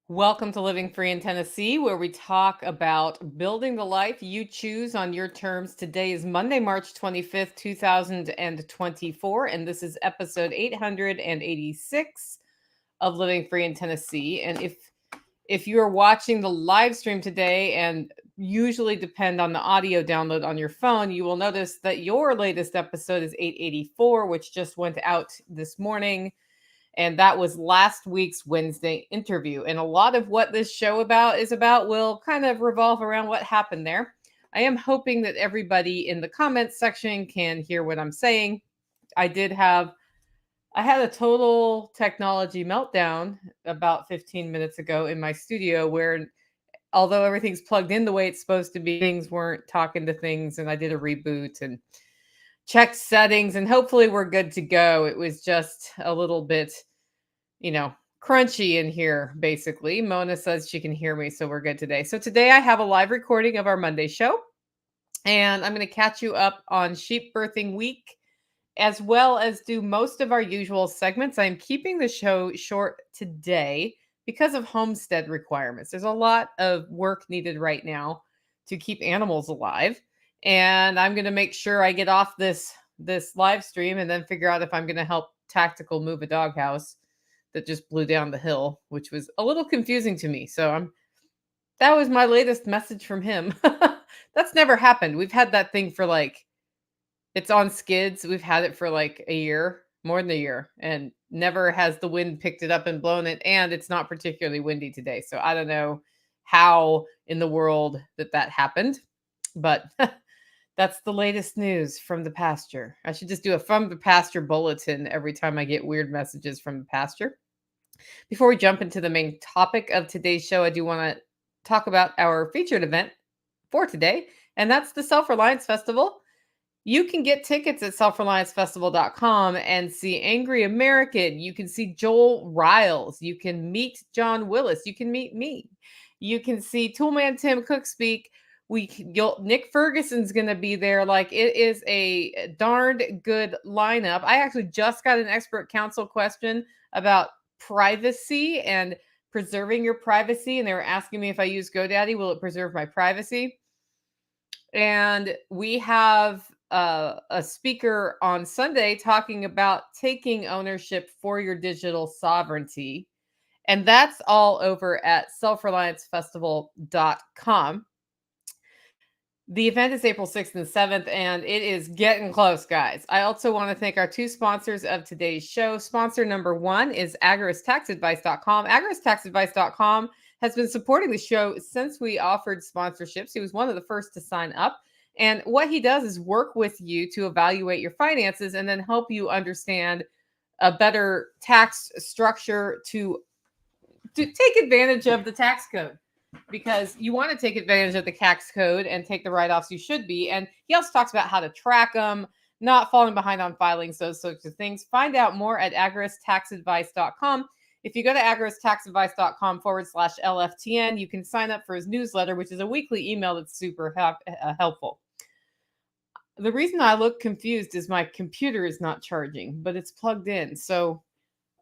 Welcome to Living Free in Tennessee, where we talk about building the life you choose on your terms. Today is Monday, March 25th, 2024, and this is episode 886 of Living Free in Tennessee. And if you're watching the live stream today and usually depend on the audio download on your phone, you will notice that your latest episode is 884, which just went out this morning. And that was last week's Wednesday interview. And a lot of what this show will kind of revolve around what happened there. I am hoping that everybody in the comments section can hear what I'm saying. I had a total technology meltdown about 15 minutes ago in my studio where although everything's plugged in the way it's supposed to be, things weren't talking to things, and I did a reboot and checked settings, and hopefully we're good to go. It was just a little bit, crunchy in here, basically. Mona says she can hear me, so we're good today. So today I have a live recording of our Monday show, and I'm going to catch you up on sheep birthing week, as well as do most of our usual segments. I'm keeping the show short today because of homestead requirements. There's a lot of work needed right now to keep animals alive. And I'm going to make sure I get off this live stream and then figure out if I'm going to help tactical move a doghouse that just blew down the hill, which was a little confusing to me. So that was my latest message from him. That's never happened. We've had that thing for it's on skids. We've had it for a year, more than a year, and never has the wind picked it up and blown it. And it's not particularly windy today. So I don't know how in the world that happened, but that's the latest news from the pasture. I should just do a from the pasture bulletin every time I get weird messages from the pasture. Before we jump into the main topic of today's show, I do want to talk about our featured event for today, and that's the Self-Reliance Festival. You can get tickets at selfreliancefestival.com and see Angry American. You can see Joel Riles. You can meet John Willis. You can meet me. You can see Toolman Tim Cook speak. Nick Ferguson's going to be there. It is a darned good lineup. I actually just got an expert counsel question about privacy and preserving your privacy, and they were asking me if I use GoDaddy, will it preserve my privacy? And we have a speaker on Sunday talking about taking ownership for your digital sovereignty. And that's all over at selfreliancefestival.com. The event is April 6th and 7th, and it is getting close, guys. I also want to thank our two sponsors of today's show. Sponsor number one is agoristaxadvice.com. Agoristaxadvice.com has been supporting the show since we offered sponsorships. He was one of the first to sign up. And what he does is work with you to evaluate your finances and then help you understand a better tax structure to take advantage of the tax code, because you want to take advantage of the tax code and take the write-offs you should be. And he also talks about how to track them, not falling behind on filings, those sorts of things. Find out more at agoristaxadvice.com. If you go to agoristaxadvice.com/LFTN, you can sign up for his newsletter, which is a weekly email that's super helpful. The reason I look confused is my computer is not charging, but it's plugged in. So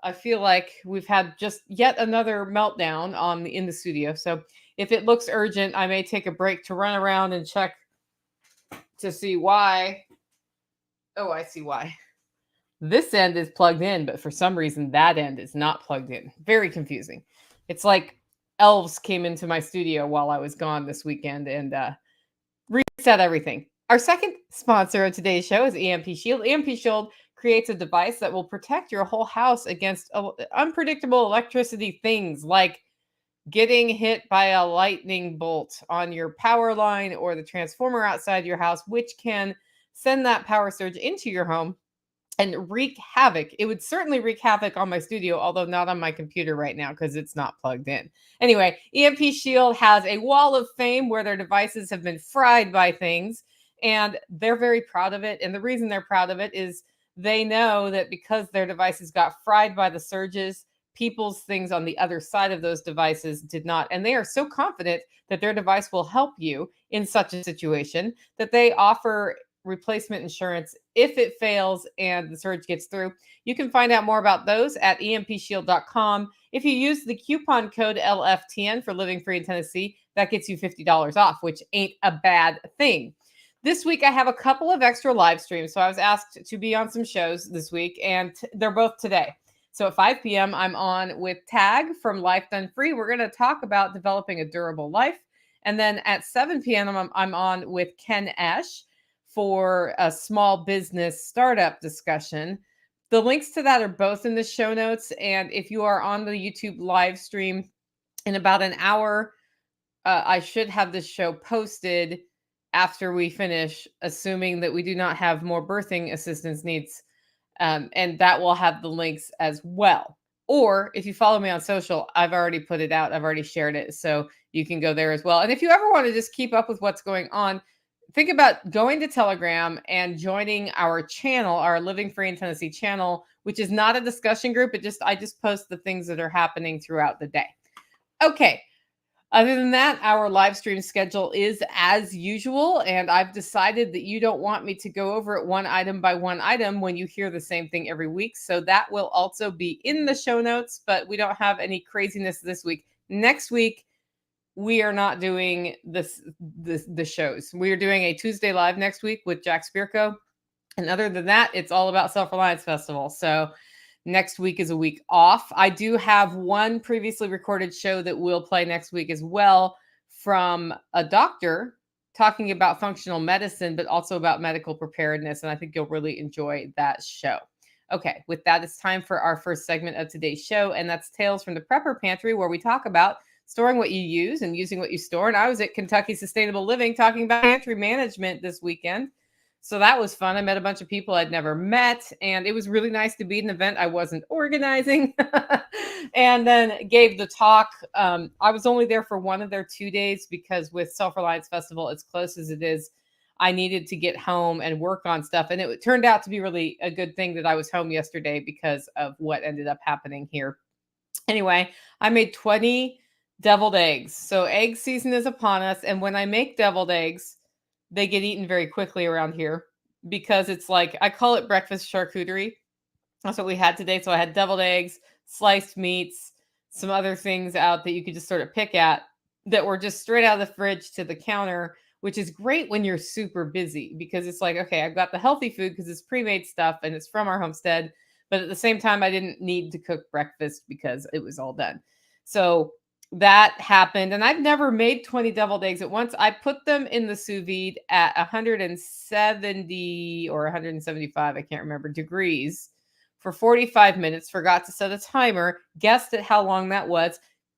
I feel like we've had just yet another meltdown in the studio. So if it looks urgent, I may take a break to run around and check to see why. Oh, I see why. This end is plugged in, but for some reason that end is not plugged in. Very confusing. It's like elves came into my studio while I was gone this weekend and reset everything. Our second sponsor of today's show is EMP Shield. EMP Shield creates a device that will protect your whole house against unpredictable electricity things like getting hit by a lightning bolt on your power line or the transformer outside your house, which can send that power surge into your home and wreak havoc. It would certainly wreak havoc on my studio, although not on my computer right now because it's not plugged in. Anyway, EMP Shield has a wall of fame where their devices have been fried by things, and they're very proud of it. And the reason they're proud of it is they know that because their devices got fried by the surges, people's things on the other side of those devices did not. And they are so confident that their device will help you in such a situation that they offer replacement insurance if it fails and the surge gets through. You can find out more about those at empshield.com. If you use the coupon code LFTN for Living Free in Tennessee, that gets you $50 off, which ain't a bad thing. This week, I have a couple of extra live streams. So I was asked to be on some shows this week, and they're both today. So at 5 p.m., I'm on with Tag from Life Done Free. We're going to talk about developing a durable life. And then at 7 p.m., I'm on with Ken Esch for a small business startup discussion. The links to that are both in the show notes. And if you are on the YouTube live stream in about an hour, I should have this show posted after we finish, assuming that we do not have more birthing assistance needs. And that will have the links as well. Or if you follow me on social, I've already put it out. I've already shared it. So you can go there as well. And if you ever want to just keep up with what's going on, think about going to Telegram and joining our channel, our Living Free in Tennessee channel, which is not a discussion group. I just post the things that are happening throughout the day. Okay. Other than that, our live stream schedule is as usual, and I've decided that you don't want me to go over it one item by one item when you hear the same thing every week. So that will also be in the show notes, but we don't have any craziness this week. Next week, we are not doing the shows. We are doing a Tuesday live next week with Jack Spirko. And other than that, it's all about Self-Reliance Festival. So next week is a week off. I do have one previously recorded show that will play next week as well from a doctor talking about functional medicine, but also about medical preparedness. And I think you'll really enjoy that show. Okay, with that, it's time for our first segment of today's show. And that's Tales from the Prepper Pantry, where we talk about storing what you use and using what you store. And I was at Kentucky Sustainable Living talking about pantry management this weekend. So that was fun. I met a bunch of people I'd never met, and it was really nice to be at an event I wasn't organizing. And then gave the talk. I was only there for one of their 2 days because with Self-Reliance Festival, as close as it is, I needed to get home and work on stuff. And it turned out to be really a good thing that I was home yesterday because of what ended up happening here. Anyway, I made 20 deviled eggs. So egg season is upon us. And when I make deviled eggs, they get eaten very quickly around here because it's like, I call it breakfast charcuterie. That's what we had today. So I had deviled eggs, sliced meats, some other things out that you could just sort of pick at that were just straight out of the fridge to the counter, which is great when you're super busy because it's like, okay, I've got the healthy food because it's pre-made stuff and it's from our homestead. But at the same time, I didn't need to cook breakfast because it was all done. So that happened. And I've never made 20 deviled eggs at once. I put them in the sous vide at 170 or 175, I can't remember, degrees for 45 minutes. Forgot to set a timer. Guessed at how long that was.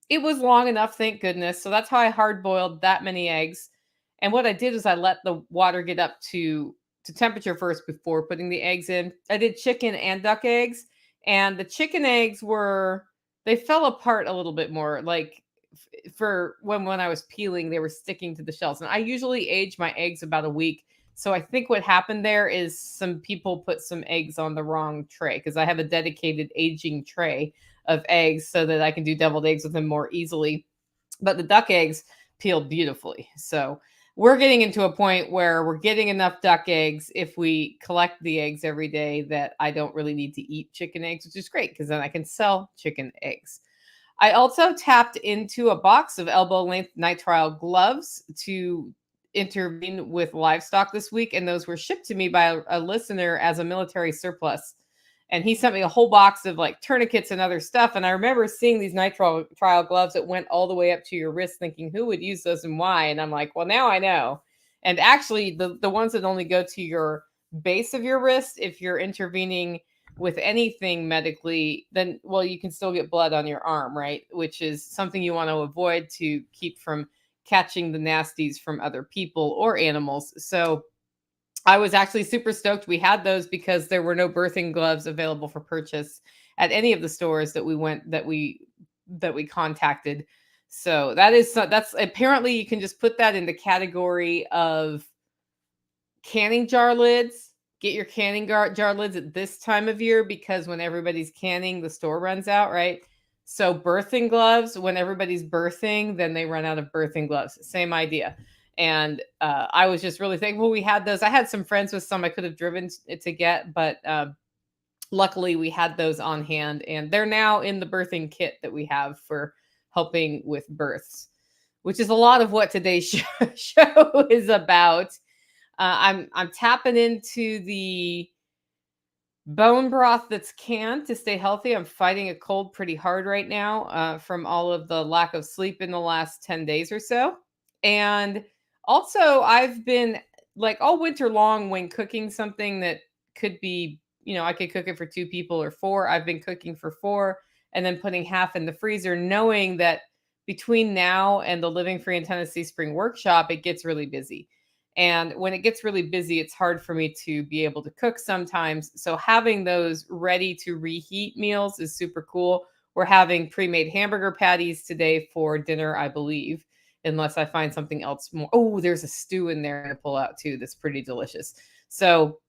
It was long enough, thank goodness. So that's how I hard boiled that many eggs. And what I did is I let the water get up to temperature first before putting the eggs in. I did chicken and duck eggs. And the chicken eggs they fell apart a little bit more. Like for when I was peeling, they were sticking to the shells. And I usually age my eggs about a week. So I think what happened there is some people put some eggs on the wrong tray because I have a dedicated aging tray of eggs so that I can do deviled eggs with them more easily. But the duck eggs peeled beautifully. So we're getting into a point where we're getting enough duck eggs if we collect the eggs every day that I don't really need to eat chicken eggs, which is great because then I can sell chicken eggs. I also tapped into a box of elbow-length nitrile gloves to intervene with livestock this week, and those were shipped to me by a listener as a military surplus. And he sent me a whole box of like tourniquets and other stuff. And I remember seeing these nitrile gloves that went all the way up to your wrist, thinking who would use those and why. And I'm like, well, now I know. And actually, the ones that only go to your base of your wrist, if you're intervening with anything medically, then, well, you can still get blood on your arm, right? Which is something you want to avoid to keep from catching the nasties from other people or animals. So I was actually super stoked we had those because there were no birthing gloves available for purchase at any of the stores that we contacted. So that's apparently you can just put that in the category of canning jar lids. Get your canning jar lids at this time of year because when everybody's canning, the store runs out, right? So birthing gloves, when everybody's birthing, then they run out of birthing gloves. Same idea. And I was just really thankful we had those. I had some friends with some I could have driven to get, but luckily we had those on hand, and they're now in the birthing kit that we have for helping with births, which is a lot of what today's show is about. I'm tapping into the bone broth that's canned to stay healthy. I'm fighting a cold pretty hard right now from all of the lack of sleep in the last 10 days or so. And also, I've been like all winter long when cooking something that could be, I could cook it for two people or four. I've been cooking for four and then putting half in the freezer, knowing that between now and the Living Free in Tennessee Spring Workshop, it gets really busy. And when it gets really busy, it's hard for me to be able to cook sometimes. So having those ready to reheat meals is super cool. We're having pre-made hamburger patties today for dinner, I believe, unless I find something else more. Oh, there's a stew in there to pull out too that's pretty delicious. So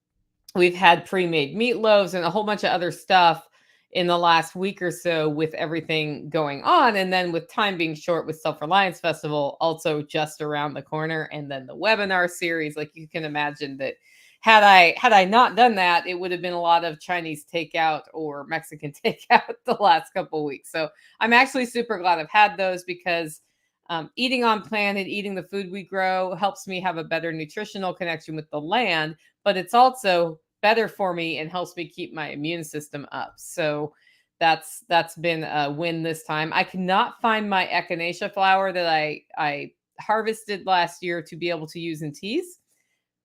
we've had pre-made meatloaves and a whole bunch of other stuff in the last week or so with everything going on. And then with time being short with Self-Reliance Festival also just around the corner, and then the webinar series, like you can imagine that had I not done that, it would have been a lot of Chinese takeout or Mexican takeout the last couple of weeks. So I'm actually super glad I've had those, because eating on planet, eating the food we grow helps me have a better nutritional connection with the land, but it's also better for me and helps me keep my immune system up. So that's been a win this time. I cannot find my echinacea flower that I harvested last year to be able to use in teas,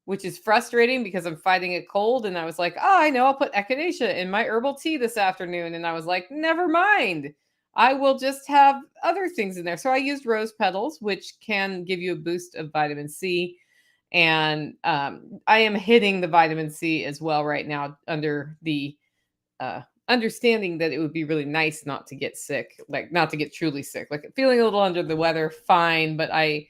which is frustrating because I'm fighting a cold. And I was like, oh, I know, I'll put echinacea in my herbal tea this afternoon. And I was like, never mind. I will just have other things in there. So I used rose petals, which can give you a boost of vitamin C. And I am hitting the vitamin C as well right now, under the understanding that it would be really nice not to get sick, like not to get truly sick, like feeling a little under the weather, fine. But it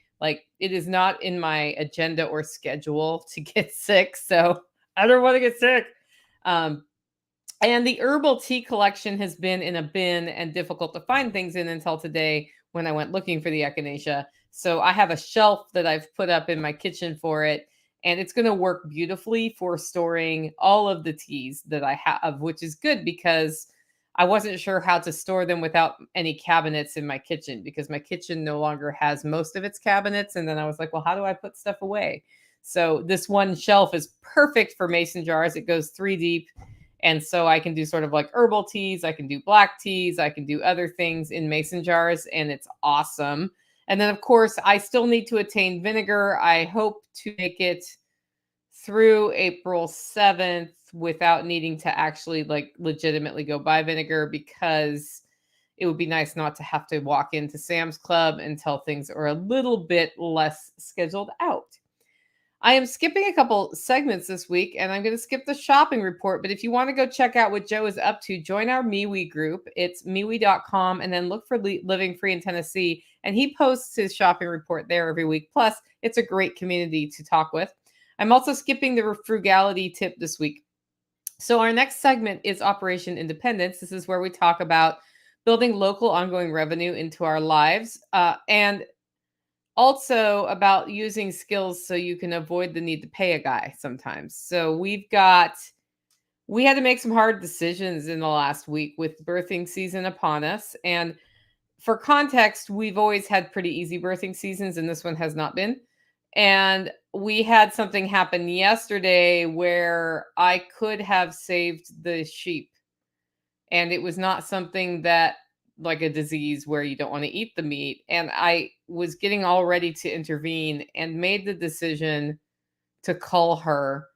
is not in my agenda or schedule to get sick. So I don't want to get sick. Um, and the herbal tea collection has been in a bin and difficult to find things in until today when I went looking for the echinacea. So I have a shelf that I've put up in my kitchen for it, and it's going to work beautifully for storing all of the teas that I have, which is good because I wasn't sure how to store them without any cabinets in my kitchen, because my kitchen no longer has most of its cabinets. And then I was like, well, how do I put stuff away? So this one shelf is perfect for mason jars. It goes 3 deep. And so I can do sort of like herbal teas, I can do black teas, I can do other things in mason jars, and it's awesome. And then, of course, I still need to attain vinegar. I hope to make it through April 7th without needing to actually like legitimately go buy vinegar, because it would be nice not to have to walk into Sam's Club until things are a little bit less scheduled out. I am skipping a couple segments this week, and I'm going to skip the shopping report. But if you want to go check out what Joe is up to, join our MeWe group. It's MeWe.com, and then look for Living Free in Tennessee. And he posts his shopping report there every week. Plus, it's a great community to talk with. I'm also skipping the frugality tip this week. So our next segment is Operation Independence. This is where we talk about building local ongoing revenue into our lives, and also about using skills so you can avoid the need to pay a guy sometimes. So we had to make some hard decisions in the last week with birthing season upon us. And for context, we've always had pretty easy birthing seasons, and this one has not been. And we had something happen yesterday where I could have saved the sheep. And it was not something that, like a disease where you don't want to eat the meat. And I was getting all ready to intervene and made the decision to call her,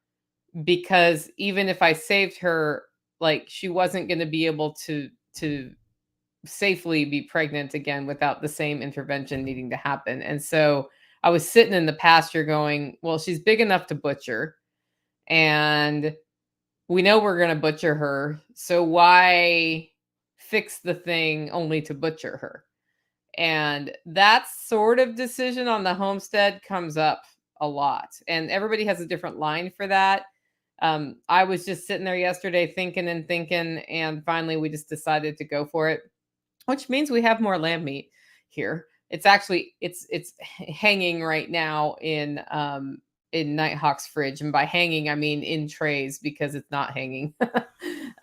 because even if I saved her, like she wasn't going to be able to safely be pregnant again without the same intervention needing to happen. And so I was sitting in the pasture going, well, she's big enough to butcher, and we know we're going to butcher her. So why fix the thing only to butcher her? And that sort of decision on the homestead comes up a lot. And everybody has a different line for that. I was just sitting there yesterday thinking and thinking, and finally we just decided to go for it, which means we have more lamb meat here. It's actually it's hanging right now in Nighthawk's fridge, and by hanging I mean in trays because it's not hanging.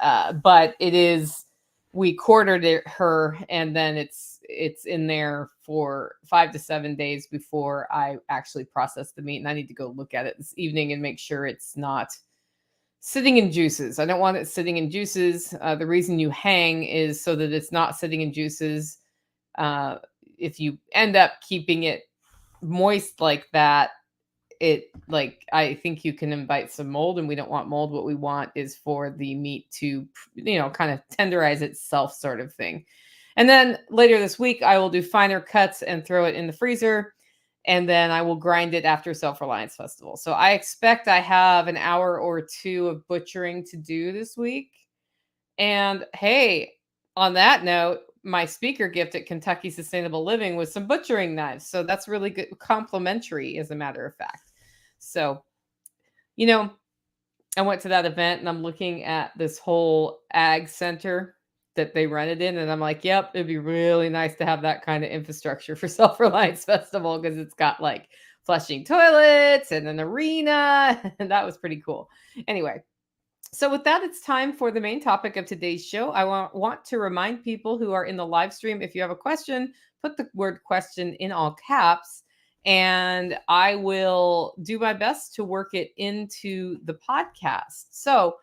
But it is, we quartered her, and then it's in there for 5 to 7 days before I actually process the meat, and I need to go look at it this evening and make sure it's not sitting in juices. I don't want it sitting in juices. The reason you hang is so that it's not sitting in juices. Uh, if you end up keeping it moist like that, it, like, I think you can invite some mold, and we don't want mold. What we want is for the meat to, kind of tenderize itself, sort of thing. And then later this week, I will do finer cuts and throw it in the freezer. And then I will grind it after Self Reliance Festival. So I expect I have an hour or two of butchering to do this week. And hey, on that note, my speaker gift at Kentucky Sustainable Living was some butchering knives. So that's really good, complimentary, as a matter of fact. So, you know, I went to that event and I'm looking at this whole ag center that they rented in, and I'm like, yep, it'd be really nice to have that kind of infrastructure for Self Reliance Festival, because it's got like flushing toilets and an arena, and that was pretty cool. Anyway, so with that, it's time for the main topic of today's show. I want to remind people who are in the live stream, if you have a question, put the word question in all caps, and I will do my best to work it into the podcast. So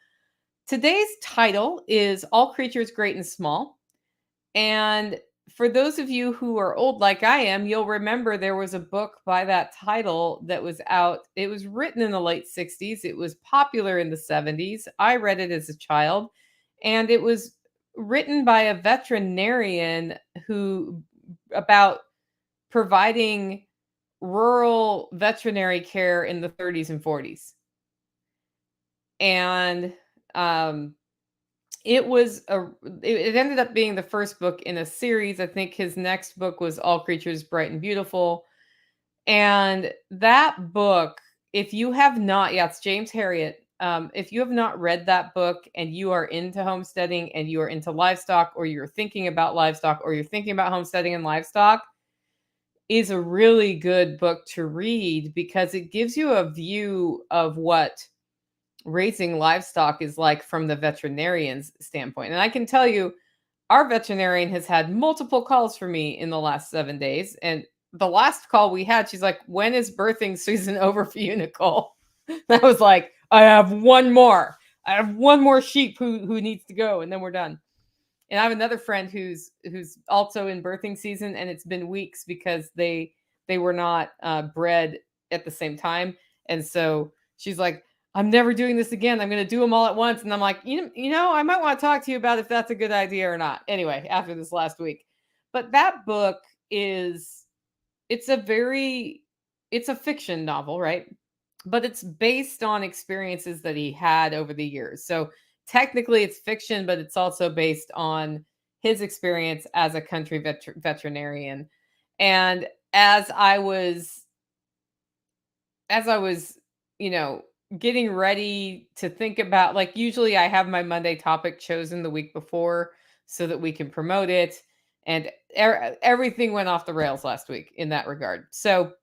today's title is All Creatures Great and Small. And for those of you who are old like I am, you'll remember there was a book by that title that was out. It was written in the late 60s. It was popular in the 70s. I read it as a child, and it was written by a veterinarian who, about providing rural veterinary care in the 30s and 40s. And it was it ended up being the first book in a series. I think his next book was All Creatures Bright and Beautiful. And that book, if you have not, yeah, it's James Herriot. If you have not read that book and you are into homesteading and you are into livestock, or you're thinking about livestock, or you're thinking about homesteading and livestock, is a really good book to read, because it gives you a view of what raising livestock is like from the veterinarian's standpoint. And I can tell you, our veterinarian has had multiple calls for me in the last 7 days. And the last call we had, she's like, when is birthing season over for you, Nicole? And I was like, I have one more. I have one more sheep who needs to go, and then we're done. And I have another friend who's also in birthing season, and it's been weeks because they were not bred at the same time. And so she's like, I'm never doing this again. I'm going to do them all at once. And I'm like, I might want to talk to you about if that's a good idea or not. Anyway, after this last week. But that book it's a fiction novel, right? But it's based on experiences that he had over the years. So technically it's fiction, but it's also based on his experience as a country veterinarian. And as I was, getting ready to think about, like, usually I have my Monday topic chosen the week before so that we can promote it. And everything went off the rails last week in that regard. So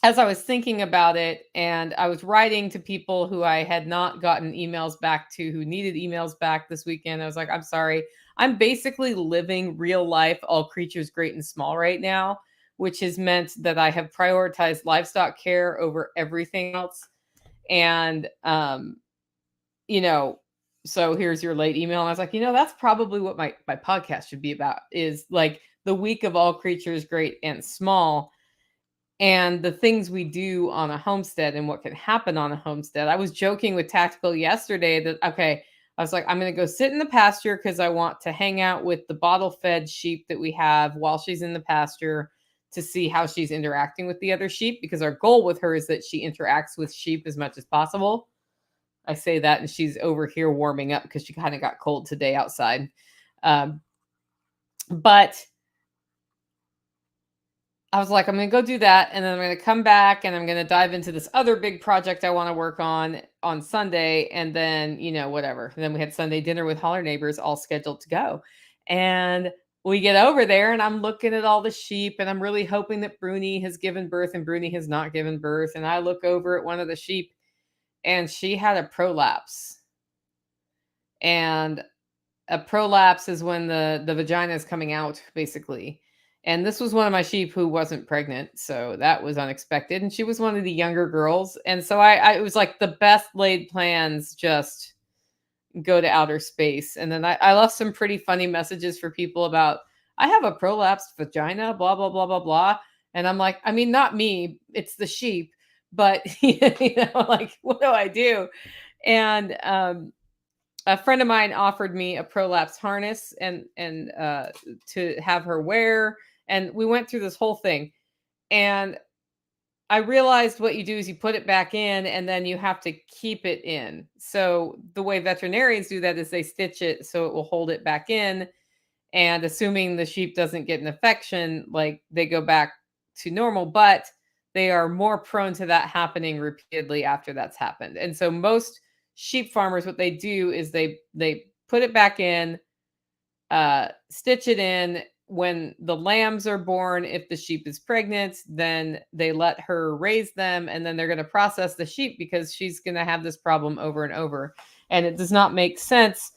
as I was thinking about it, and I was writing to people who I had not gotten emails back to, who needed emails back this weekend, I was like, I'm sorry. I'm basically living real life, All Creatures Great and Small right now, which has meant that I have prioritized livestock care over everything else. And, so here's your late email. And I was like, that's probably what my podcast should be about, is like the week of All Creatures Great and Small, and the things we do on a homestead and what can happen on a homestead. I was joking with Tactical yesterday that, okay, I was like, I'm going to go sit in the pasture because I want to hang out with the bottle fed sheep that we have while she's in the pasture, to see how she's interacting with the other sheep, because our goal with her is that she interacts with sheep as much as possible. I say that, and she's over here warming up because she kind of got cold today outside. But I was like, I'm going to go do that. And then I'm going to come back and I'm going to dive into this other big project I want to work on Sunday. And then, whatever. And then we had Sunday dinner with Holler Neighbors all scheduled to go. And we get over there and I'm looking at all the sheep and I'm really hoping that Bruni has given birth and Bruni has not given birth. And I look over at one of the sheep and she had a prolapse. And a prolapse is when the vagina is coming out, basically. And this was one of my sheep who wasn't pregnant, so that was unexpected. And she was one of the younger girls, and so I it was like the best laid plans just go to outer space. And then I left some pretty funny messages for people about I have a prolapsed vagina, blah blah blah blah blah. And I'm like, I mean, not me, it's the sheep, but like, what do I do? And a friend of mine offered me a prolapse harness and to have her wear, and we went through this whole thing. And I realized what you do is you put it back in and then you have to keep it in. So the way veterinarians do that is they stitch it so it will hold it back in, and assuming the sheep doesn't get an infection, like they go back to normal, but they are more prone to that happening repeatedly after that's happened. And so most sheep farmers, what they do is they put it back in, stitch it in. When the lambs are born, if the sheep is pregnant, then they let her raise them, and then they're going to process the sheep because she's going to have this problem over and over. And it does not make sense,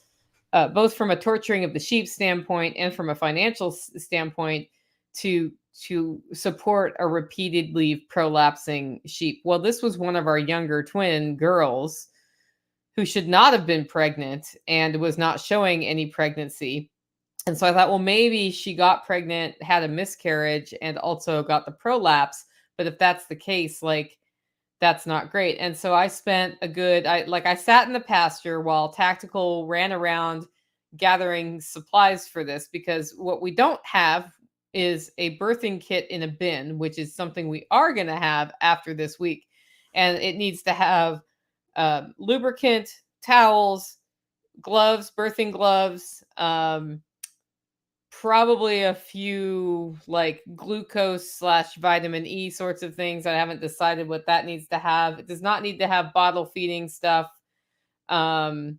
both from a torturing of the sheep standpoint and from a financial standpoint, to support a repeatedly prolapsing sheep. Well, this was one of our younger twin girls who should not have been pregnant and was not showing any pregnancy. And so I thought, well, maybe she got pregnant, had a miscarriage, and also got the prolapse. But if that's the case, like, that's not great. And so I spent I sat in the pasture while Tactical ran around gathering supplies for this, because what we don't have is a birthing kit in a bin, which is something we are going to have after this week. And it needs to have lubricant, towels, gloves, birthing gloves, probably a few like glucose slash vitamin E sorts of things. I haven't decided what that needs to have. It does not need to have bottle feeding stuff. Trying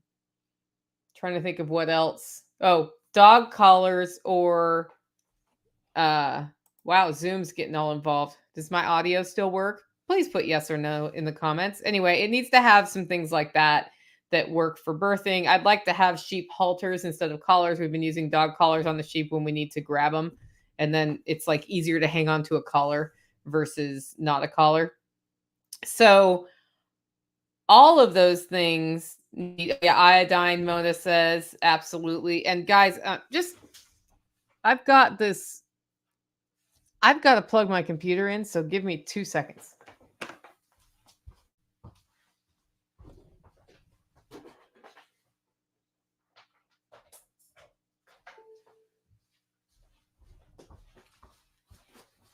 to think of what else. Oh, dog collars or wow, Zoom's getting all involved. Does my audio still work? Please put yes or no in the comments. Anyway, it needs to have some things like that that work for birthing. I'd like to have sheep halters instead of collars. We've been using dog collars on the sheep when we need to grab them. And then it's like easier to hang on to a collar versus not a collar. So all of those things need iodine, Mona says. Absolutely. And guys, I've got to plug my computer in. So give me 2 seconds.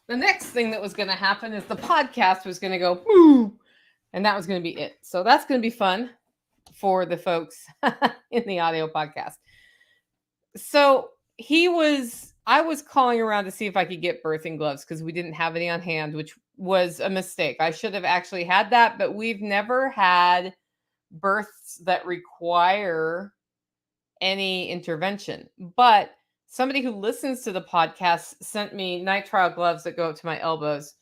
The next thing that was going to happen is the podcast was going to go, whoo, and that was going to be it. So that's going to be fun for the folks in the audio podcast. So I was calling around to see if I could get birthing gloves because we didn't have any on hand, which was a mistake. I should have actually had that, but we've never had births that require any intervention. But somebody who listens to the podcast sent me nitrile gloves that go up to my elbows,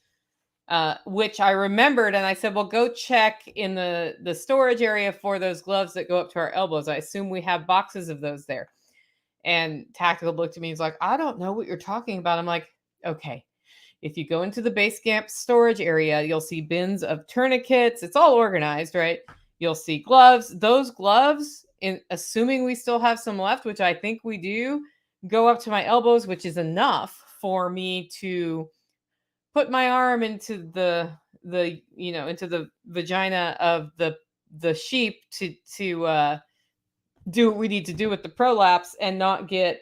which I remembered. And I said, well, go check in the storage area for those gloves that go up to our elbows. I assume we have boxes of those there. And Tactical looked at me. He's like, I don't know what you're talking about. I'm like, okay. If you go into the base camp storage area, you'll see bins of tourniquets. It's all organized, right? You'll see gloves. Those gloves, assuming we still have some left, which I think we do, go up to my elbows, which is enough for me to put my arm into the into the vagina of the sheep to do what we need to do with the prolapse and not get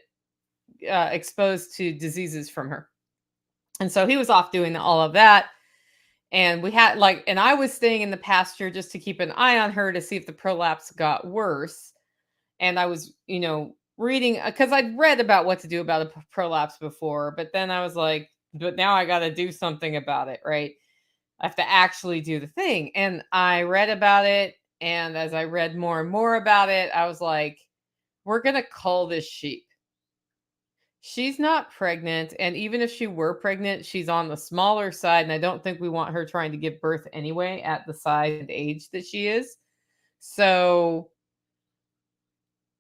exposed to diseases from her. And so he was off doing all of that. And we had and I was staying in the pasture just to keep an eye on her to see if the prolapse got worse. And I was, reading, because I'd read about what to do about a prolapse before, but then I was like, but now I got to do something about it, right? I have to actually do the thing. And I read about it. And as I read more and more about it, I was like, we're going to cull this sheep. She's not pregnant, and even if she were pregnant, she's on the smaller side, and I don't think we want her trying to give birth anyway at the size and age that she is. So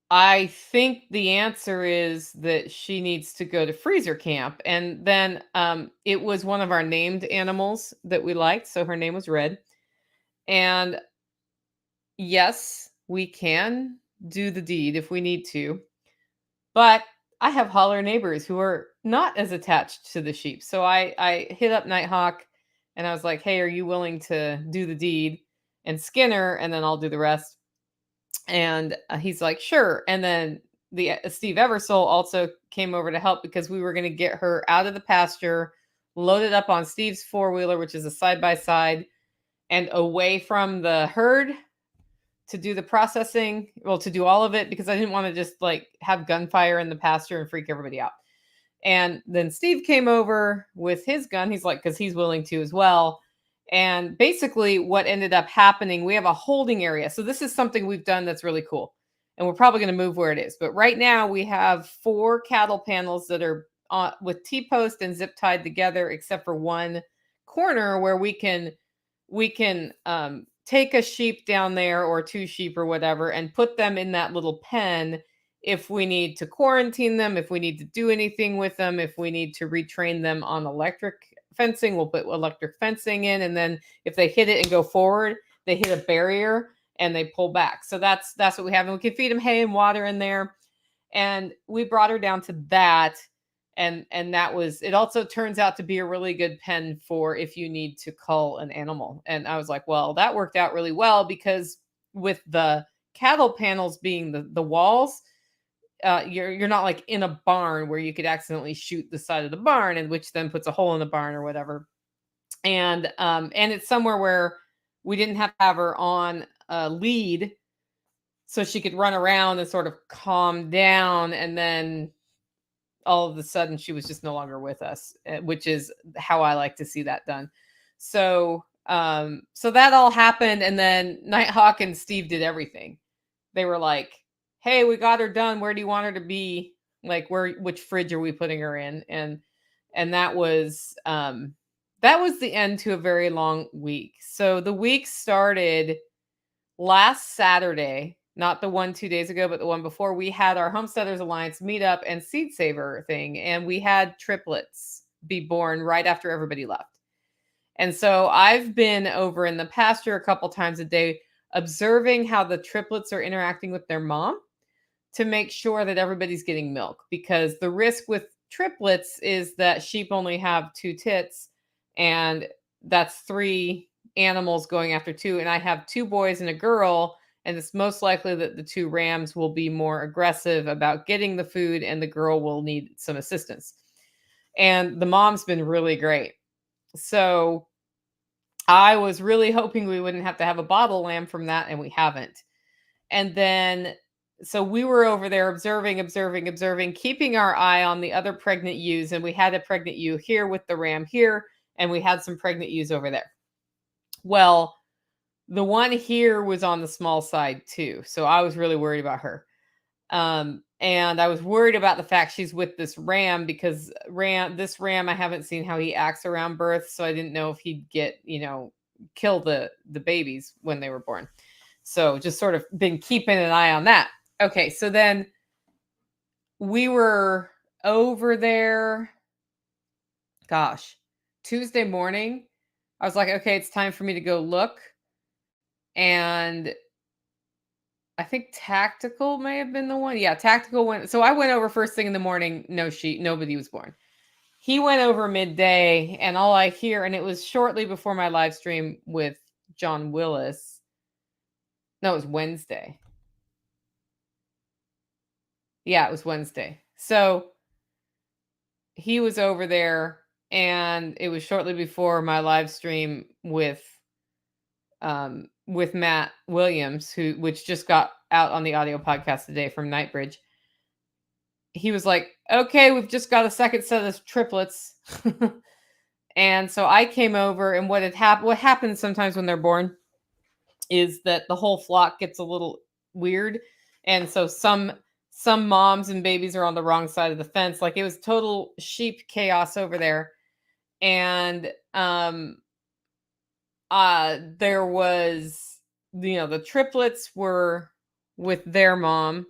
I think the answer is that she needs to go to freezer camp. And then it was one of our named animals that we liked. So her name was Red. And yes, we can do the deed if we need to. But I have holler neighbors who are not as attached to the sheep. So I hit up Nighthawk and I was like, hey, are you willing to do the deed and skin her? And then I'll do the rest. And he's like, sure. And then Steve Eversole also came over to help because we were going to get her out of the pasture, loaded up on Steve's four-wheeler, which is a side-by-side, and away from the herd to do the processing, well, to do all of it, because I didn't want to just like have gunfire in the pasture and freak everybody out. And then Steve came over with his gun. He's like, because he's willing to as well. And basically, what ended up happening, we have a holding area. So, this is something we've done that's really cool. And we're probably going to move where it is. But right now, we have 4 cattle panels that are with T-post and zip tied together, except for one corner where we can take a sheep down there or 2 sheep or whatever and put them in that little pen if we need to quarantine them, if we need to do anything with them, if we need to retrain them on electric fencing, we'll put electric fencing in. And then if they hit it and go forward, they hit a barrier and they pull back. So that's what we have. And we can feed them hay and water in there. And we brought her down to that. And that was, it also turns out to be a really good pen for if you need to cull an animal. And I was like, well, that worked out really well because with the cattle panels being the walls, you're not like in a barn where you could accidentally shoot the side of the barn, and which then puts a hole in the barn or whatever. And it's somewhere where we didn't have to have her on a lead, so she could run around and sort of calm down. And then all of a sudden, she was just no longer with us, which is how I like to see that done. So so that all happened, and then Nighthawk and Steve did everything. They were like, hey, we got her done. Where do you want her to be? Like, which fridge are we putting her in? And that was the end to a very long week. So the week started last Saturday, not the one 2 days ago, but the one before. We had our Homesteaders Alliance meetup and seed saver thing, and we had triplets be born right after everybody left. And so I've been over in the pasture a couple times a day observing how the triplets are interacting with their mom to make sure that everybody's getting milk, because the risk with triplets is that sheep only have 2 tits, and that's 3 animals going after 2. And I have 2 boys and a girl, and it's most likely that the 2 rams will be more aggressive about getting the food and the girl will need some assistance. And the mom's been really great. So I was really hoping we wouldn't have to have a bottle lamb from that, and we haven't. And then, so we were over there observing, keeping our eye on the other pregnant ewes. And we had a pregnant ewe here with the ram here, and we had some pregnant ewes over there. Well, the one here was on the small side too. So I was really worried about her. And I was worried about the fact she's with this ram, because this ram, I haven't seen how he acts around birth. So I didn't know if he'd get, kill the babies when they were born. So just sort of been keeping an eye on that. Okay. So then we were over there, Tuesday morning. I was like, okay, it's time for me to go look. And I think Tactical may have been the one. Yeah, Tactical went. So I went over first thing in the morning. Nobody was born. He went over midday, and all I hear, and it was shortly before my live stream with John Willis. No, it was Wednesday. Yeah, it was Wednesday. So he was over there, and it was shortly before my live stream with Matt Williams, which just got out on the audio podcast today from Nightbridge. He was like, okay, we've just got a second set of triplets. And so I came over, and what happens sometimes when they're born is that the whole flock gets a little weird. And so some some moms and babies are on the wrong side of the fence. Like, it was total sheep chaos over there. And there was, the triplets were with their mom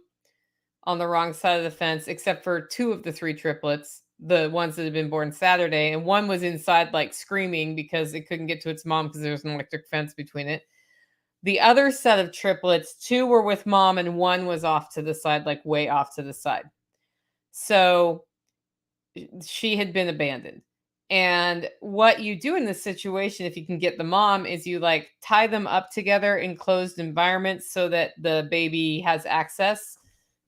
on the wrong side of the fence, except for two of the three triplets, the ones that had been born Saturday, and one was inside, like, screaming because it couldn't get to its mom because there was an electric fence between it. The other set of triplets, two were with mom and one was off to the side, like way off to the side. So she had been abandoned. And what you do in this situation, if you can get the mom, is you like tie them up together in closed environments so that the baby has access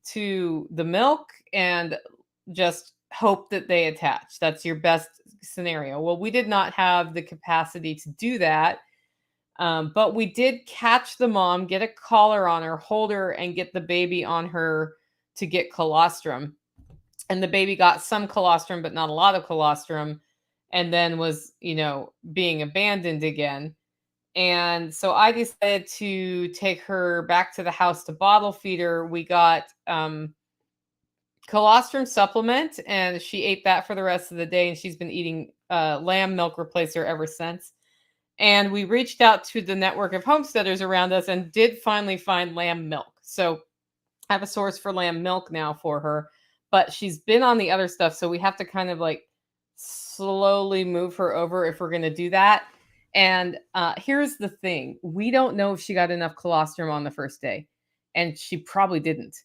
to the milk, and just hope that they attach. That's your best scenario. Well, we did not have the capacity to do that. But we did catch the mom, get a collar on her, hold her, and get the baby on her to get colostrum. And the baby got some colostrum, but not a lot of colostrum, and then was, being abandoned again. And so I decided to take her back to the house to bottle feed her. We got colostrum supplement, and she ate that for the rest of the day. And she's been eating lamb milk replacer ever since. And we reached out to the network of homesteaders around us and did finally find lamb milk. So I have a source for lamb milk now for her, but she's been on the other stuff. So we have to kind of like slowly move her over if we're going to do that. And here's the thing: we don't know if she got enough colostrum on the first day, and she probably didn't.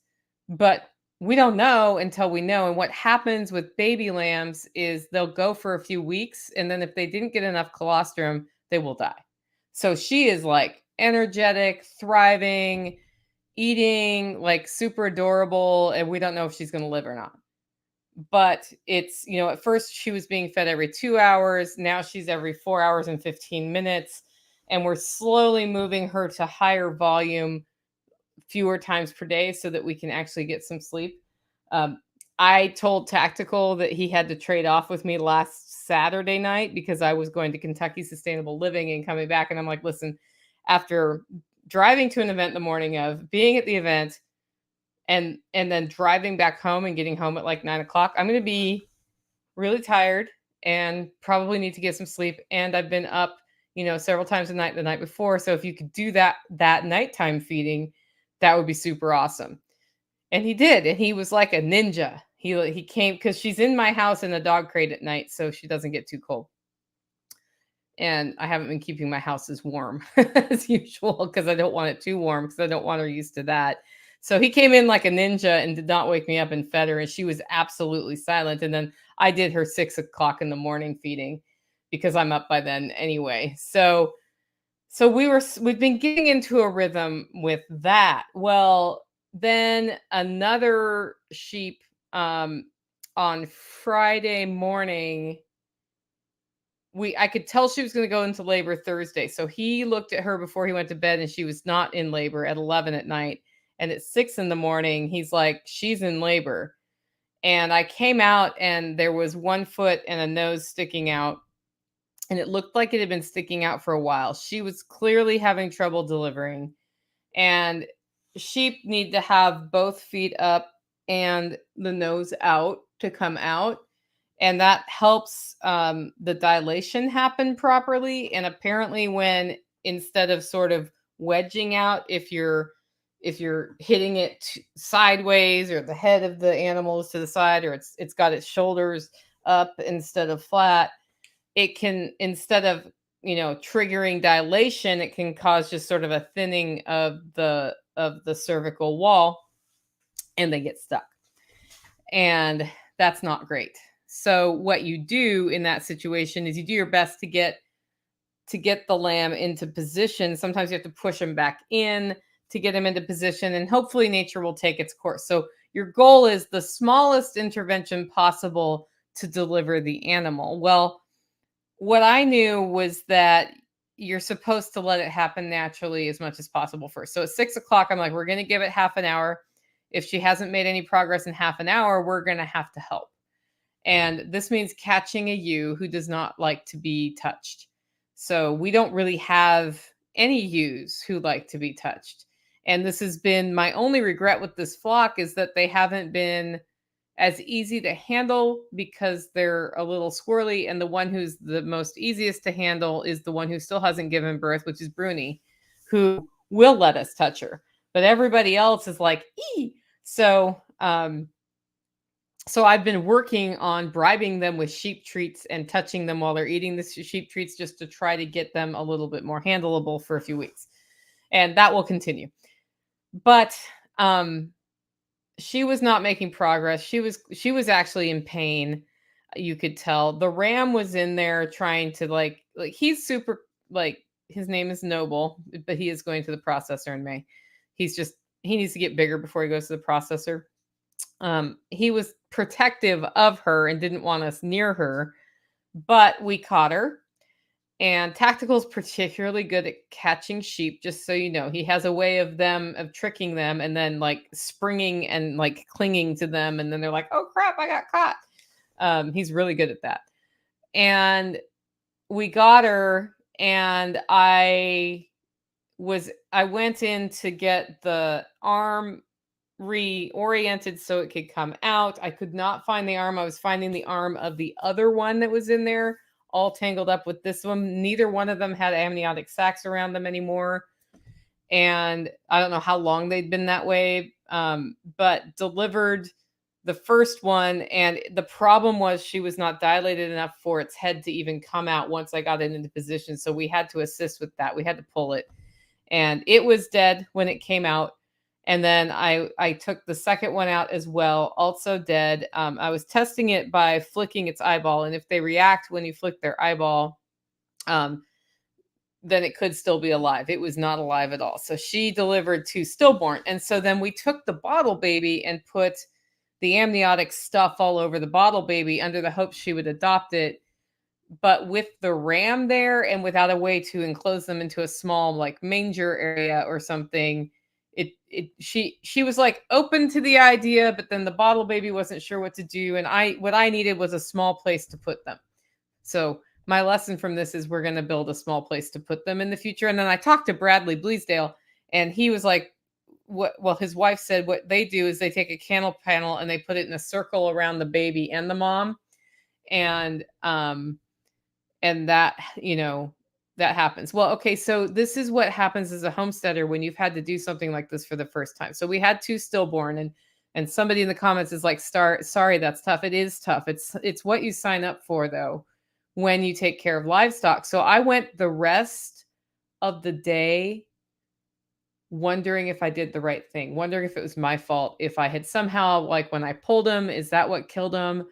But we don't know until we know. And what happens with baby lambs is they'll go for a few weeks, and then if they didn't get enough colostrum, they will die. So she is like energetic, thriving, eating, like super adorable, and we don't know if she's going to live or not. But it's, at first she was being fed every 2 hours. Now she's every 4 hours and 15 minutes. And we're slowly moving her to higher volume, fewer times per day so that we can actually get some sleep. Um, I told Tactical that he had to trade off with me last Saturday night because I was going to Kentucky Sustainable Living and coming back. And I'm like, listen, after driving to an event the morning of, being at the event, and then driving back home and getting home at like 9 o'clock, I'm going to be really tired and probably need to get some sleep. And I've been up, several times a night the night before. So if you could do that nighttime feeding, that would be super awesome. And he did, and he was like a ninja. He came because she's in my house in a dog crate at night, so she doesn't get too cold. And I haven't been keeping my house as warm as usual because I don't want it too warm because I don't want her used to that. So he came in like a ninja and did not wake me up and fed her, and she was absolutely silent. And then I did her 6 o'clock in the morning feeding because I'm up by then anyway. So we've been getting into a rhythm with that. Well, then another sheep on Friday morning, I could tell she was going to go into labor Thursday. So he looked at her before he went to bed, and she was not in labor at 11 at night. And at 6 in the morning, he's like, she's in labor. And I came out, and there was 1 foot and a nose sticking out. And it looked like it had been sticking out for a while. She was clearly having trouble delivering. And sheep need to have both feet up and the nose out to come out. And that helps the dilation happen properly. And apparently, when instead of sort of wedging out, if you're hitting it sideways, or the head of the animal is to the side, or it's got its shoulders up instead of flat, it can, instead of triggering dilation, it can cause just sort of a thinning of the cervical wall, and they get stuck, and that's not great. So what you do in that situation is you do your best to get the lamb into position. Sometimes you have to push him back in to get him into position, and hopefully nature will take its course. So your goal is the smallest intervention possible to deliver the animal. Well, what I knew was that you're supposed to let it happen naturally as much as possible first. So at 6 o'clock, I'm like, we're going to give it half an hour. If she hasn't made any progress in half an hour, we're going to have to help. And this means catching a ewe who does not like to be touched. So we don't really have any ewes who like to be touched. And this has been my only regret with this flock, is that they haven't been as easy to handle because they're a little squirrely. And the one who's the most easiest to handle is the one who still hasn't given birth, which is Bruni, who will let us touch her. But everybody else is like, ee. So I've been working on bribing them with sheep treats and touching them while they're eating the sheep treats, just to try to get them a little bit more handleable for a few weeks. And that will continue. But she was not making progress. She was actually in pain. You could tell. The ram was in there trying to like he's super, like, his name is Noble, but he is going to the processor in May. He needs to get bigger before he goes to the processor. He was protective of her and didn't want us near her, but we caught her. And Tactical's particularly good at catching sheep, just so you know. He has a way of tricking them and then like springing and like clinging to them, and then they're like, "Oh crap, I got caught." He's really good at that. And we got her, and I went in to get the arm reoriented so it could come out. I could not find the arm. I was finding the arm of the other one that was in there, all tangled up with this one. Neither one of them had amniotic sacs around them anymore. And I don't know how long they'd been that way, but delivered the first one. And the problem was she was not dilated enough for its head to even come out once I got it into position. So we had to assist with that. We had to pull it. And it was dead when it came out. And then I took the second one out as well, also dead. I was testing it by flicking its eyeball, and if they react when you flick their eyeball, then it could still be alive. It was not alive at all. So she delivered to stillborn. And so then we took the bottle baby and put the amniotic stuff all over the bottle baby under the hope she would adopt it. But with the ram there and without a way to enclose them into a small like manger area or something, she was like open to the idea, but then the bottle baby wasn't sure what to do, and what I needed was a small place to put them. So my lesson from this is we're going to build a small place to put them in the future. And then I talked to Bradley Bleasdale, and he was like, well, his wife said what they do is they take a candle panel and they put it in a circle around the baby and the mom, and that, that happens. Well, okay, so this is what happens as a homesteader when you've had to do something like this for the first time. So we had 2 stillborn, and somebody in the comments is like, sorry, that's tough. It is tough. It's what you sign up for, though, when you take care of livestock. So I went the rest of the day wondering if I did the right thing, wondering if it was my fault, if I had somehow, like when I pulled him, is that what killed him?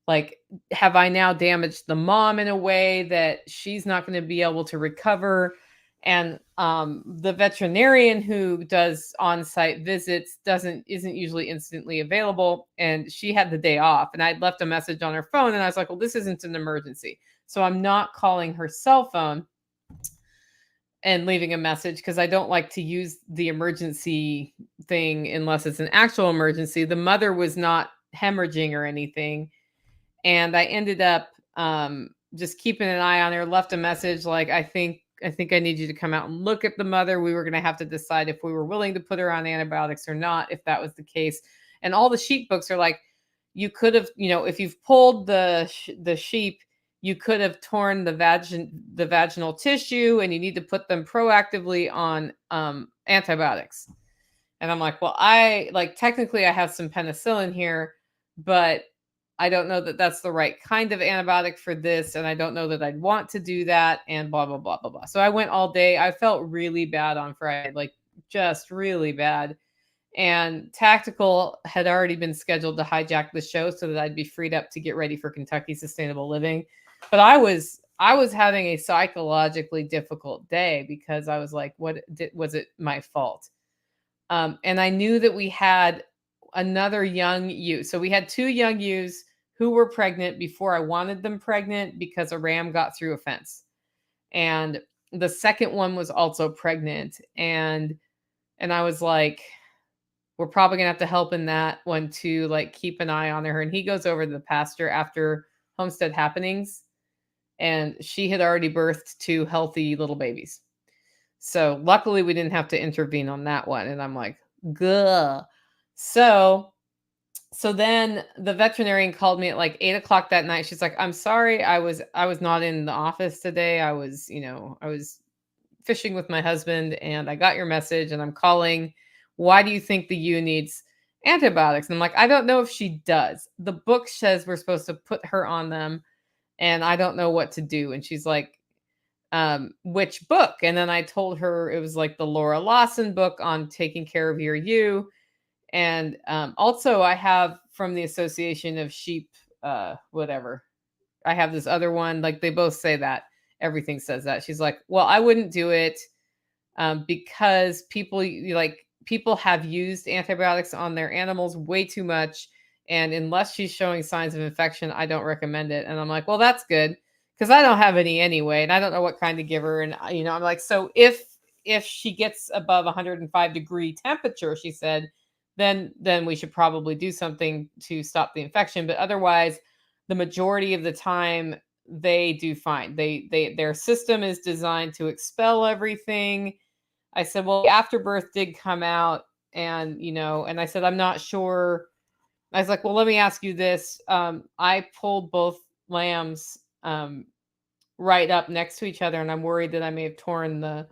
Like, have I now damaged the mom in a way that she's not going to be able to recover? And the veterinarian who does on-site visits isn't usually instantly available. And she had the day off, and I'd left a message on her phone, and I was like, well, this isn't an emergency. So I'm not calling her cell phone and leaving a message, because I don't like to use the emergency thing unless it's an actual emergency. The mother was not hemorrhaging or anything. And I ended up just keeping an eye on her, left a message like, I think I need you to come out and look at the mother. We were going to have to decide if we were willing to put her on antibiotics or not, if that was the case. And all the sheep books are like, you could have, if you've pulled the sheep, you could have torn the vaginal tissue, and you need to put them proactively on antibiotics. And I'm like, well, technically I have some penicillin here, but I don't know that that's the right kind of antibiotic for this, and I don't know that I'd want to do that, and blah, blah, blah, blah, blah. So I went all day. I felt really bad on Friday, like just really bad. And Tactical had already been scheduled to hijack the show so that I'd be freed up to get ready for Kentucky Sustainable Living. But I was having a psychologically difficult day because I was like, was it my fault? And I knew that we had another young ewe. So we had 2 young ewes who were pregnant before I wanted them pregnant, because a ram got through a fence. And the second one was also pregnant. And I was like, we're probably gonna have to help in that one too, like keep an eye on her. And he goes over to the pasture after homestead happenings, and she had already birthed 2 healthy little babies. So luckily we didn't have to intervene on that one. And I'm like, "Gah." So then the veterinarian called me at like 8 o'clock that night. She's like, "I'm sorry, I was not in the office today. I was fishing with my husband and I got your message and I'm calling. Why do you think the ewe needs antibiotics?" And I'm like, "I don't know if she does. The book says we're supposed to put her on them and I don't know what to do." And she's like, "Which book?" And then I told her it was like the Laura Lawson book on taking care of your ewe. And also I have from the Association of Sheep, whatever. I have this other one. Like they both say that. Everything says that. She's like, "Well, I wouldn't do it because people have used antibiotics on their animals way too much, and unless she's showing signs of infection, I don't recommend it." And I'm like, "Well, that's good because I don't have any anyway, and I don't know what kind to give her." And I'm like, "So if she gets above 105-degree temperature," she said, then we should probably do something to stop the infection. But otherwise, the majority of the time they do fine. Their system is designed to expel everything. I said, "Well, the afterbirth did come out, and and I said, I'm not sure." I was like, "Well, let me ask you this. I pulled both lambs right up next to each other, and I'm worried that I may have torn the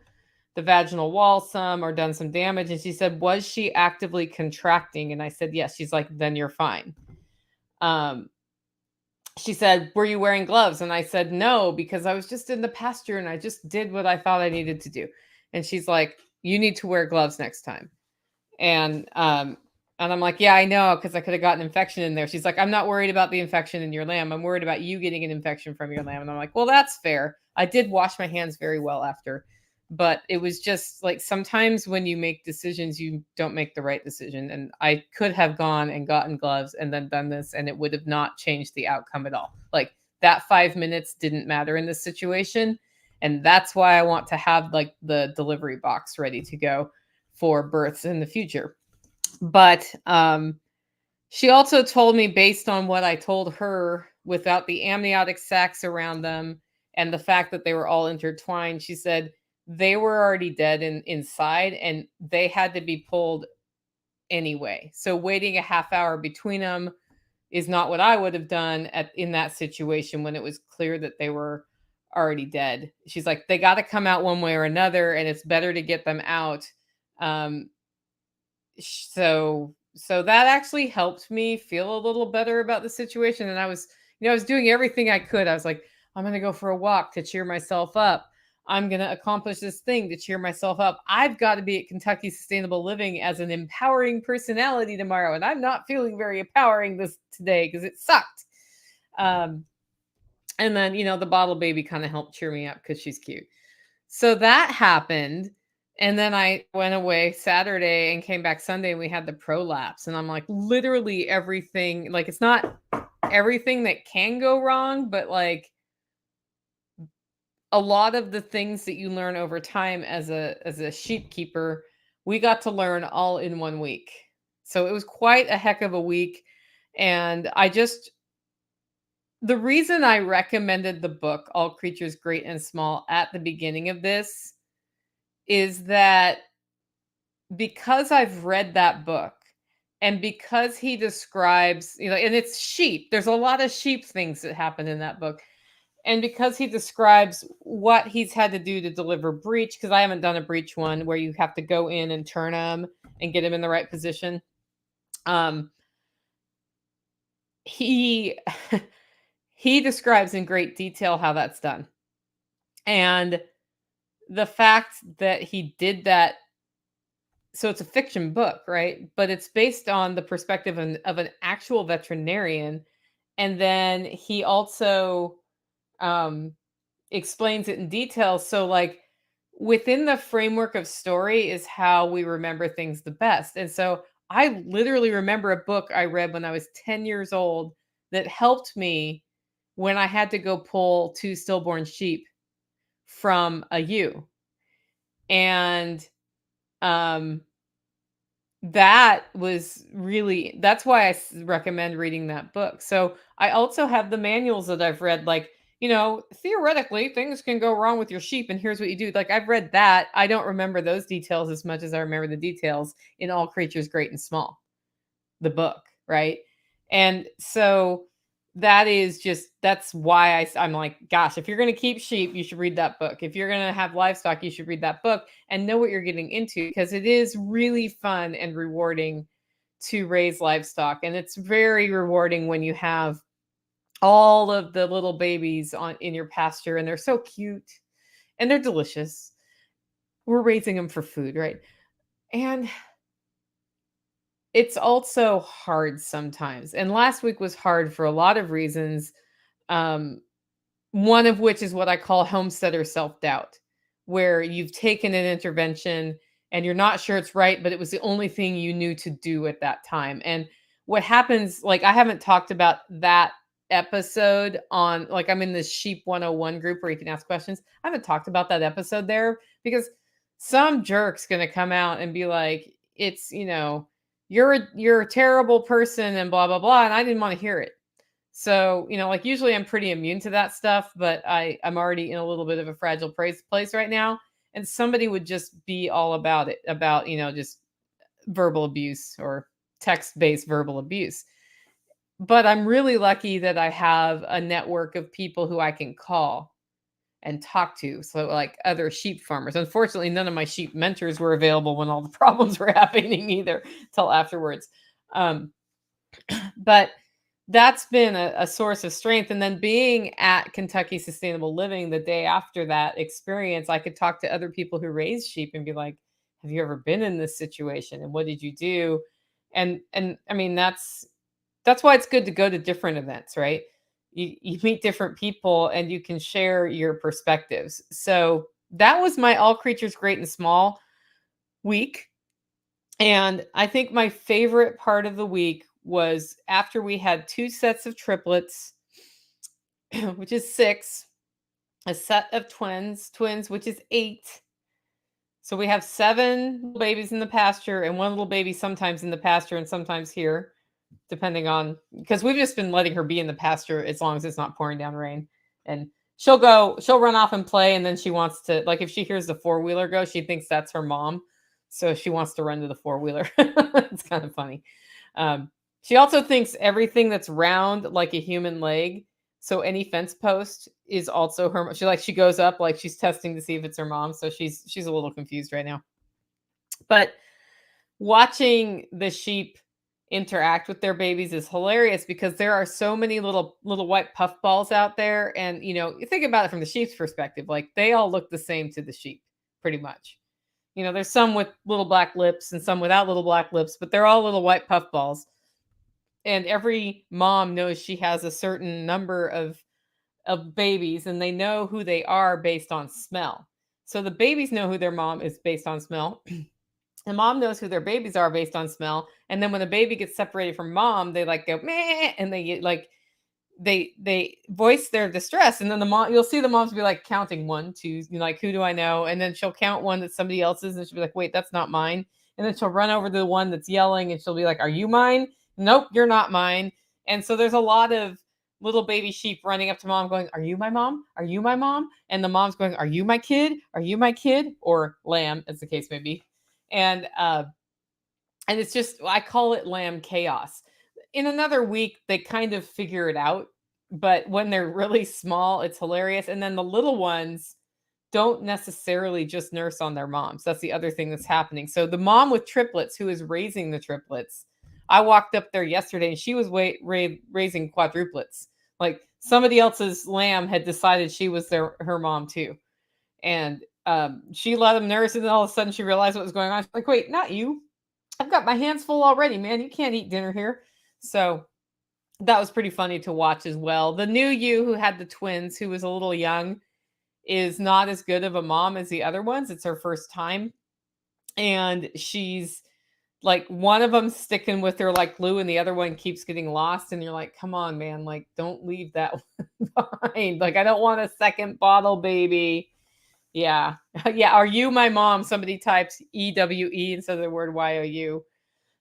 vaginal wall some or done some damage." And she said, "Was she actively contracting?" And I said, "Yes." She's like, "Then you're fine." Um, she said, "Were you wearing gloves?" And I said, "No, because I was just in the pasture and I just did what I thought I needed to do." And she's like, "You need to wear gloves next time." And I'm like, "Yeah, I know, because I could have gotten infection in there." She's like, "I'm not worried about the infection in your lamb. I'm worried about you getting an infection from your lamb." And I'm like, "Well, that's fair. I did wash my hands very well after." But it was just like sometimes when you make decisions, you don't make the right decision. And I could have gone and gotten gloves and then done this, and it would have not changed the outcome at all. Like that 5 minutes didn't matter in this situation. And that's why I want to have like the delivery box ready to go for births in the future. But she also told me, based on what I told her, without the amniotic sacs around them and the fact that they were all intertwined, she said they were already dead inside and they had to be pulled anyway. So waiting a half hour between them is not what I would have done in that situation when it was clear that they were already dead. She's like, they got to come out one way or another, and it's better to get them out. Um, so that actually helped me feel a little better about the situation. And I was doing everything I could. I was like, "I'm going to go for a walk to cheer myself up. I'm going to accomplish this thing to cheer myself up. I've got to be at Kentucky Sustainable Living as an empowering personality tomorrow, and I'm not feeling very empowering this today because it sucked." um and then the bottle baby kind of helped cheer me up because she's cute. So that happened. And then I went away Saturday and came back Sunday and we had the prolapse. And I'm like, literally everything, like, it's not everything that can go wrong, but like a lot of the things that you learn over time as a sheep keeper, we got to learn all in 1 week. So it was quite a heck of a week. And the reason I recommended the book, All Creatures Great and Small, at the beginning of this is that because I've read that book and because he describes, and it's sheep, there's a lot of sheep things that happen in that book. And because he describes what he's had to do to deliver breech, because I haven't done a breech one where you have to go in and turn them and get them in the right position. He he describes in great detail how that's done. And the fact that he did that, so it's a fiction book, right? But it's based on the perspective of an actual veterinarian. And then he also um, explains it in detail. So, like, within the framework of story is how we remember things the best. And so, I literally remember a book I read when I was 10 years old that helped me when I had to go pull two stillborn sheep from a ewe. And um, that's why I recommend reading that book. So I also have the manuals that I've read, like theoretically, things can go wrong with your sheep, and here's what you do. Like, I've read that. I don't remember those details as much as I remember the details in All Creatures Great and Small, the book, right? And so that's why I'm like, gosh, if you're going to keep sheep, you should read that book. If you're going to have livestock, you should read that book and know what you're getting into, because it is really fun and rewarding to raise livestock. And it's very rewarding when you have all of the little babies in your pasture, and they're so cute and they're delicious. We're raising them for food, right? And it's also hard sometimes. And last week was hard for a lot of reasons. Um, One of which is what I call homesteader self-doubt, where you've taken an intervention and you're not sure it's right, but it was the only thing you knew to do at that time. And what happens, like, I haven't talked about that episode on, like, I'm in this Sheep 101 group where you can ask questions. I haven't talked about that episode there because some jerk's going to come out and be like, it's, you're a terrible person and blah, blah, blah. And I didn't want to hear it. So, like, usually I'm pretty immune to that stuff, but I'm already in a little bit of a fragile place right now. And somebody would just be all about it, about, just verbal abuse or text-based verbal abuse. But I'm really lucky that I have a network of people who I can call and talk to. So, like, other sheep farmers. Unfortunately, none of my sheep mentors were available when all the problems were happening either till afterwards. But that's been a source of strength. And then being at Kentucky Sustainable Living the day after that experience, I could talk to other people who raise sheep and be like, have you ever been in this situation? And what did you do? And I mean, that's why it's good to go to different events, right? You meet different people and you can share your perspectives. So that was my All Creatures Great and Small week. And I think my favorite part of the week was after we had 2 sets of triplets, which is 6, a set of twins, which is 8. So we have 7 little babies in the pasture and 1 little baby sometimes in the pasture and sometimes here, depending on, because we've just been letting her be in the pasture as long as it's not pouring down rain. And she'll run off and play, and then she wants to, like, if she hears the four-wheeler go, she thinks that's her mom. So she wants to run to the four-wheeler. It's kind of funny. She also thinks everything that's round, like a human leg, so any fence post is also her. She goes up like she's testing to see if it's her mom. So she's a little confused right now. But watching the sheep interact with their babies is hilarious because there are so many little white puffballs out there. And you think about it from the sheep's perspective, like, they all look the same to the sheep pretty much. There's some with little black lips and some without little black lips, but they're all little white puffballs. And every mom knows she has a certain number of babies, and they know who they are based on smell. So the babies know who their mom is based on smell. The mom knows who their babies are based on smell. And then when a baby gets separated from mom, they like go meh, and they get like they voice their distress. And then you'll see the moms be like counting 1, 2, like, who do I know? And then she'll count one that's somebody else's, and she'll be like, wait, that's not mine. And then she'll run over to the one that's yelling, and she'll be like, are you mine? Nope, you're not mine. And so there's a lot of little baby sheep running up to mom going, are you my mom? Are you my mom? And the mom's going, are you my kid? Are you my kid? Or lamb, as the case may be. And it's just, I call it lamb chaos. In another week, they kind of figure it out. But when they're really small, it's hilarious. And then the little ones don't necessarily just nurse on their moms. That's the other thing that's happening. So the mom with triplets, who is raising the triplets, I walked up there yesterday and she was raising quadruplets. Like, somebody else's lamb had decided she was her mom too. And she let them nurse, and then all of a sudden she realized what was going on. She's like, wait, not you. I've got my hands full already, man. You can't eat dinner here. So that was pretty funny to watch as well. The new you, who had the twins, who was a little young, is not as good of a mom as the other ones. It's her first time. And she's like, one of them sticking with her like glue and the other one keeps getting lost. And you're like, come on, man, like, don't leave that one behind. Like, I don't want a second bottle baby. Yeah. Yeah. Are you my mom? Somebody types EWE instead of the word YOU.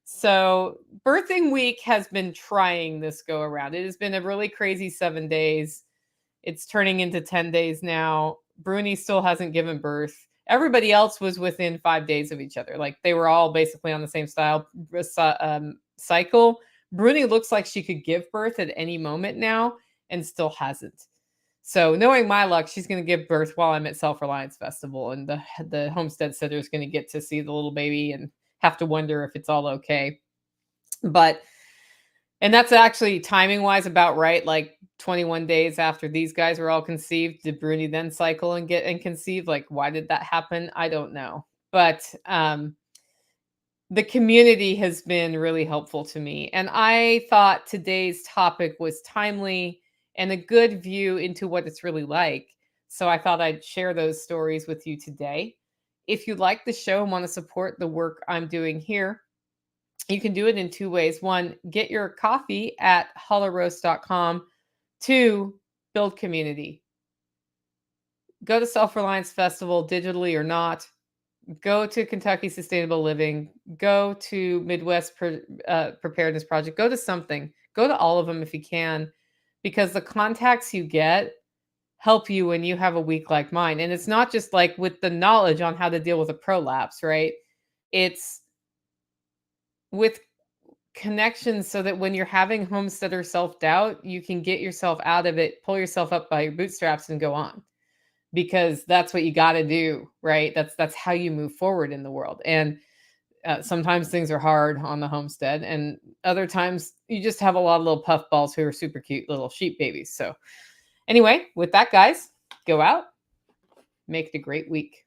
So birthing week has been trying this go around. It has been a really crazy 7 days. It's turning into 10 days now. Bruni still hasn't given birth. Everybody else was within 5 days of each other. Like they were all basically on the same cycle. Bruni looks like she could give birth at any moment now and still hasn't. So knowing my luck, she's going to give birth while I'm at Self Reliance Festival, and the homestead sitter is going to get to see the little baby and have to wonder if it's all okay. But and that's actually timing wise about right. Like 21 days after these guys were all conceived, did Bruni then cycle and get and conceive? Like, why did that happen? I don't know. But the community has been really helpful to me. And I thought today's topic was timely and a good view into what it's really like. So I thought I'd share those stories with you today. If you like the show and want to support the work I'm doing here, you can do it in two ways. One, get your coffee at hollowroast.com. Two, build community. Go to Self Reliance Festival, digitally or not. Go to Kentucky Sustainable Living. Go to Midwest Preparedness Project. Go to something. Go to all of them if you can, because the contacts you get help you when you have a week like mine. And it's not just like with the knowledge on how to deal with a prolapse, right? It's with connections so that when you're having homesteader self-doubt, you can get yourself out of it, pull yourself up by your bootstraps and go on. Because that's what you got to do, right? That's how you move forward in the world. And sometimes things are hard on the homestead, and other times you just have a lot of little puffballs who are super cute little sheep babies. So anyway, with that, guys, go out, make it a great week.